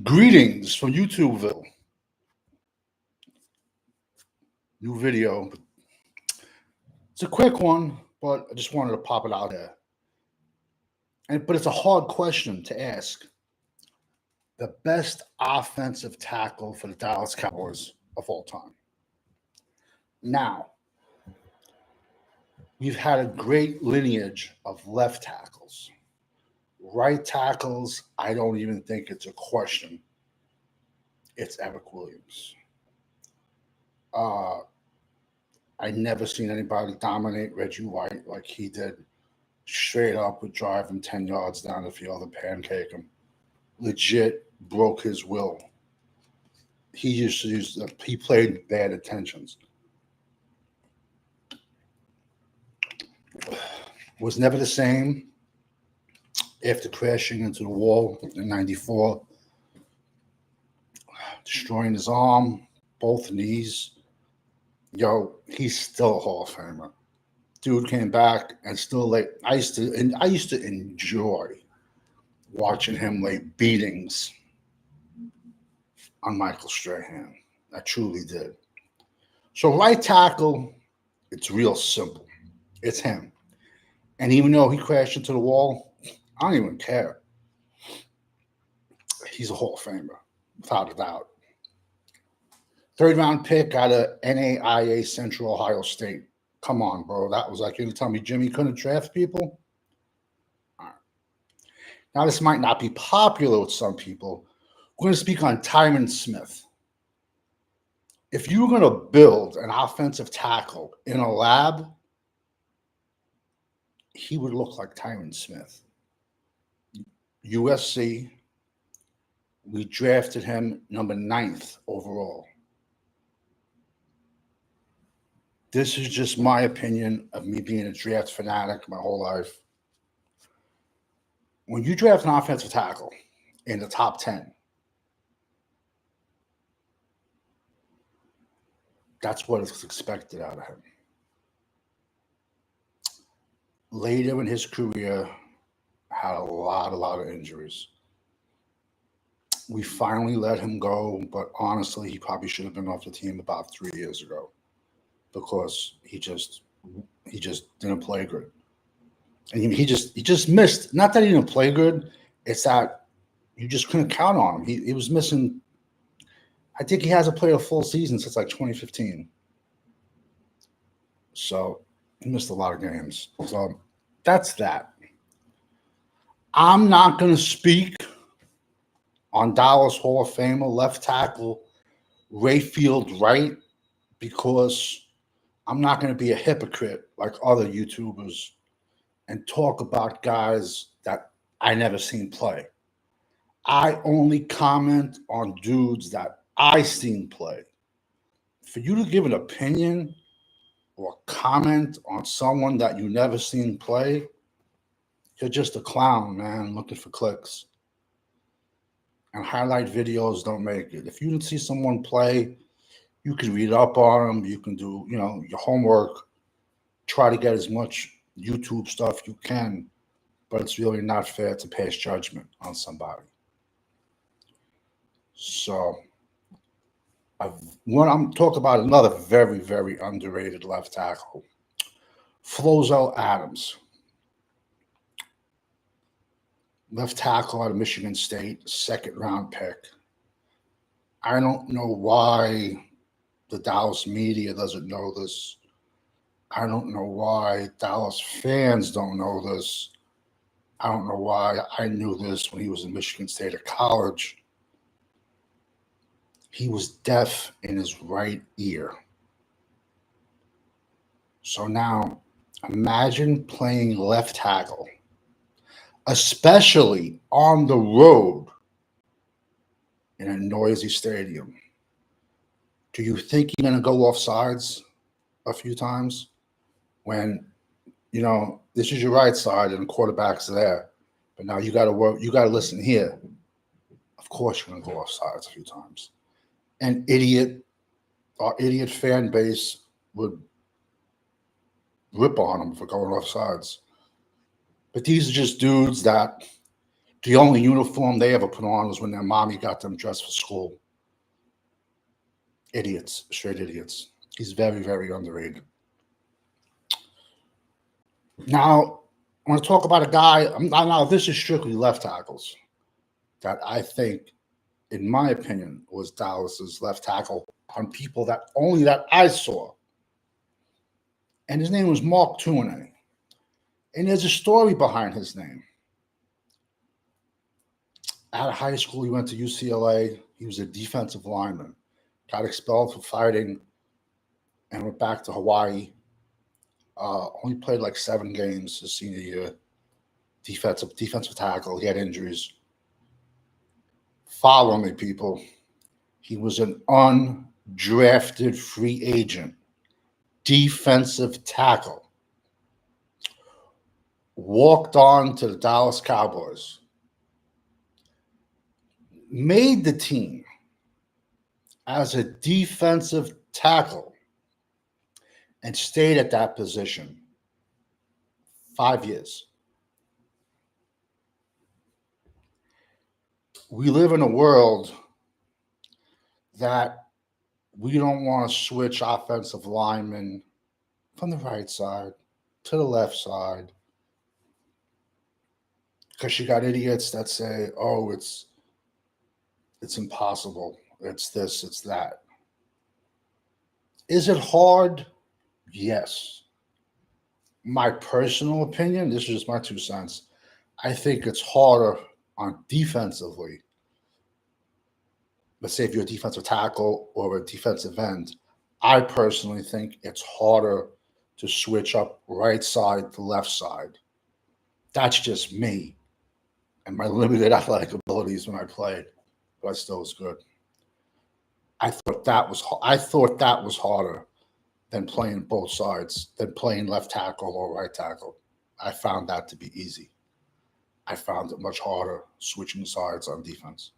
Greetings from YouTubeville. New video. It's a quick one, but I just wanted to pop it out there. But it's a hard question to ask. The best offensive tackle for the Dallas Cowboys of all time. Now, we've had a great lineage of left tackles. Right tackles, I don't even think it's a question. It's Eric Williams. Uh, I never seen anybody dominate Reggie White like he did. Straight up would drive him 10 yards down the field and pancake him. Legit broke his will. He played bad intentions. Was never the same after crashing into the wall in 94, destroying his arm, both knees. Yo, he's still a Hall of Famer. Dude came back and still I used to enjoy watching him lay beatings on Michael Strahan. I truly did. So right tackle, it's real simple. It's him. And even though he crashed into the wall, I don't even care. He's a Hall of Famer, without a doubt. Third round pick out of NAIA Central Ohio State. Come on, bro. That was like, you're going to tell me Jimmy couldn't draft people? All right. Now, this might not be popular with some people. We're going to speak on Tyron Smith. If you were going to build an offensive tackle in a lab, he would look like Tyron Smith. USC, we drafted him number 9th overall. This is just my opinion of me being a draft fanatic my whole life. When you draft an offensive tackle in the top 10, that's what is expected out of him. Later in his career, had a lot of injuries. We finally let him go, but honestly, he probably should have been off the team about 3 years ago because he just didn't play good. And he just missed. Not that he didn't play good, it's that you just couldn't count on him. He was missing. I think he hasn't played a full season since like 2015. So he missed a lot of games. So that's that. I'm not going to speak on Dallas Hall of Famer left tackle Rayfield Wright because I'm not going to be a hypocrite like other YouTubers and talk about guys that I never seen play. I only comment on dudes that I seen play. For you to give an opinion or comment on someone that you never seen play, you're just a clown, man, looking for clicks. And highlight videos don't make it. If you didn't see someone play, you can read up on them. You can do, your homework. Try to get as much YouTube stuff you can, but it's really not fair to pass judgment on somebody. So, when I'm talking about another very, very underrated left tackle, Flozell Adams. Left tackle out of Michigan State, 2nd round pick. I don't know why the Dallas media doesn't know this. I don't know why Dallas fans don't know this. I don't know why I knew this when he was in Michigan State at college. He was deaf in his right ear. So now imagine playing left tackle, especially on the road in a noisy stadium. Do you think you're going to go off sides a few times when, this is your right side and the quarterback's there, but now you got to work, you got to listen here. Of course you're going to go off sides a few times. And our idiot fan base would rip on him for going off sides. But these are just dudes that The only uniform they ever put on was when their mommy got them dressed for school. Idiots, straight idiots. He's very, very underrated. Now, I want to talk about a guy. Now, this is strictly left tackles that I think, in my opinion, was Dallas's left tackle on people that only that I saw. And his name was Mark Tuinei. And there's a story behind his name. Out of high school, he went to UCLA. He was a defensive lineman. Got expelled for fighting and went back to Hawaii. Only played like 7 games his senior year. Defensive tackle. He had injuries. Follow me, people. He was an undrafted free agent. Defensive tackle. Walked on to the Dallas Cowboys. Made the team as a defensive tackle and stayed at that position 5 years. We live in a world that we don't want to switch offensive linemen from the right side to the left side because you got idiots that say, oh, it's impossible. It's this, it's that. Is it hard? Yes. My personal opinion, this is just my 2 cents. I think it's harder on defensively. Let's say if you're a defensive tackle or a defensive end, I personally think it's harder to switch up right side to left side. That's just me and my limited athletic abilities when I played, but I still was good. I thought that was harder than playing both sides, than playing left tackle or right tackle. I found that to be easy. I found it much harder switching sides on defense.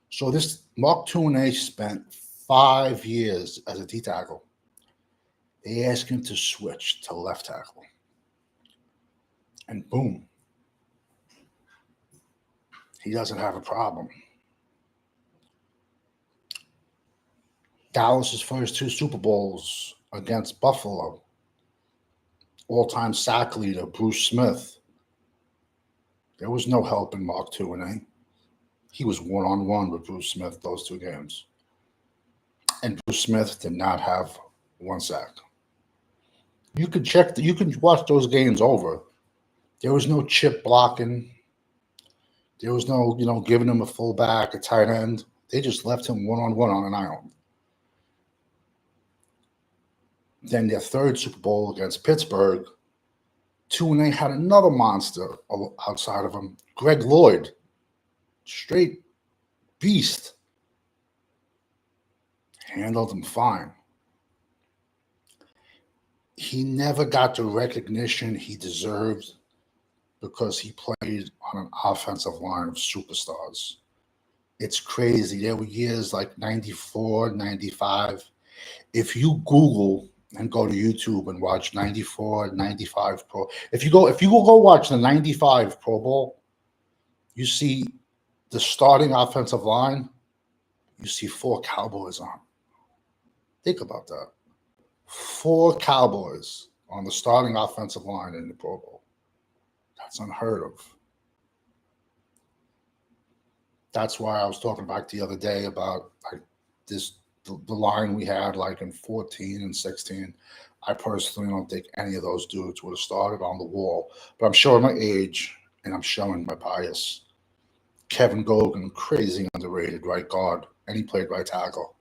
So this Mark Tuinei spent 5 years as a D tackle. They asked him to switch to left tackle. And boom, he doesn't have a problem. Dallas's first 2 Super Bowls against Buffalo. All-time sack leader, Bruce Smith. There was no help in Mark Tuinei. He was one-on-one with Bruce Smith those 2 games. And Bruce Smith did not have 1 sack. You can watch those games over. There was no chip blocking. There was no, giving him a fullback, a tight end. They just left him one-on-one on an island. Then their 3rd Super Bowl against Pittsburgh, Tuinei had another monster outside of him, Greg Lloyd. Straight beast. Handled him fine. He never got the recognition he deserved because he played on an offensive line of superstars. It's crazy. There were years like 94, 95. If you Google and go to YouTube and watch 94, 95 Pro, if you go watch the 95 Pro Bowl, you see the starting offensive line, you see 4 Cowboys on. Think about that. 4 Cowboys on the starting offensive line in the Pro Bowl. That's unheard of. That's why I was talking back the other day about the line we had like in 14 and 16. I personally don't think any of those dudes would have started on the wall. But I'm showing my age and I'm showing my bias. Kevin Gogan, crazy underrated right guard, and he played right tackle.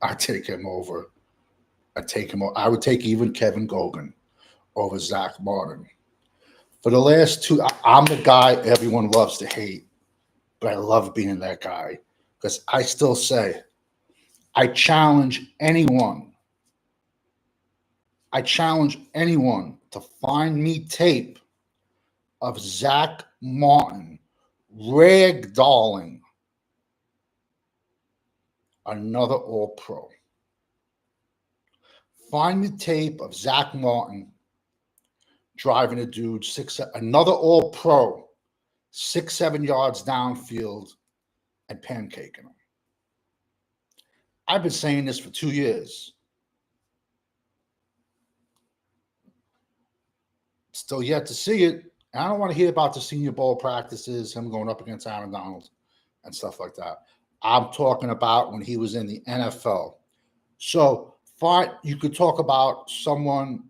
I'd take him over. I would take even Kevin Gogan over Zach Martin. For the last 2, I'm the guy everyone loves to hate, but I love being that guy because I still say, I challenge anyone to find me tape of Zach Martin ragdolling another All-Pro. Find the tape of Zach Martin driving a dude another All-Pro 6, 7 yards downfield and pancaking them. I've been saying this for 2 years. Still yet to see it. And I don't want to hear about the Senior Bowl practices, him going up against Aaron Donald and stuff like that. I'm talking about when he was in the NFL. So fine, you could talk about someone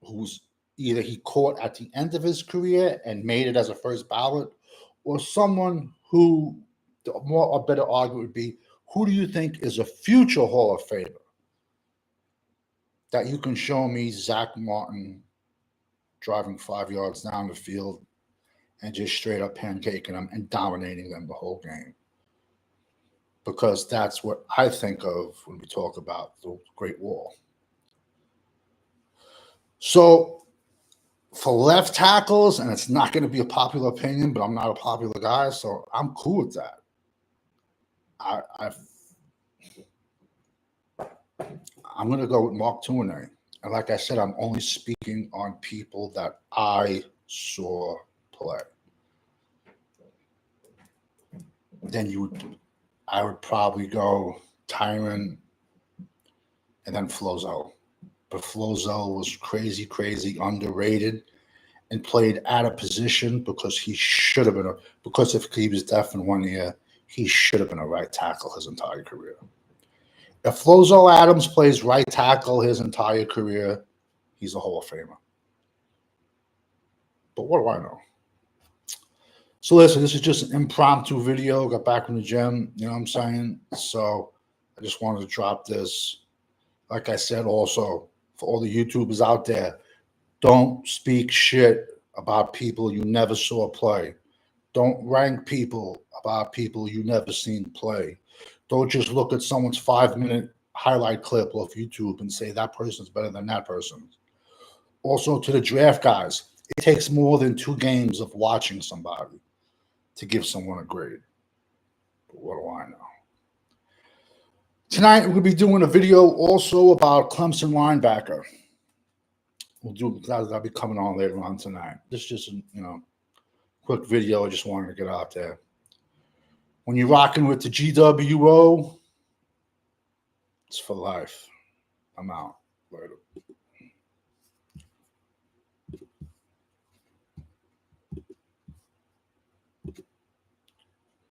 who's either he caught at the end of his career and made it as a first ballot, or someone who a better argument would be, who do you think is a future Hall of Famer that you can show me Zach Martin driving 5 yards down the field and just straight up pancaking them and dominating them the whole game? Because that's what I think of when we talk about the Great Wall. So for left tackles, and it's not going to be a popular opinion, but I'm not a popular guy, so I'm cool with that. I'm going to go with Mark Tuinei. And like I said, I'm only speaking on people that I saw play. Then I would probably go Tyron and then Flozell. But Flozell was crazy underrated and played out of position because he should have been because if he was deaf in 1 year, he should have been a right tackle his entire career. If Flozell Adams plays right tackle his entire career, he's a Hall of Famer. But what do I know? So listen, this is just an impromptu video. Got back from the gym, you know what I'm saying? So I just wanted to drop this. Like I said, also, for all the YouTubers out there, don't speak shit about people you never saw play. Don't rank people about people you never seen play. Don't just look at someone's 5-minute highlight clip off YouTube and say that person's better than that person. Also, to the draft guys, it takes more than 2 games of watching somebody to give someone a grade. But what do I know? Tonight, we'll be doing a video also about Clemson linebacker. That'll be coming on later on tonight. This is just a quick video I just wanted to get out there. When you're rocking with the GWO, it's for life. I'm out. Later.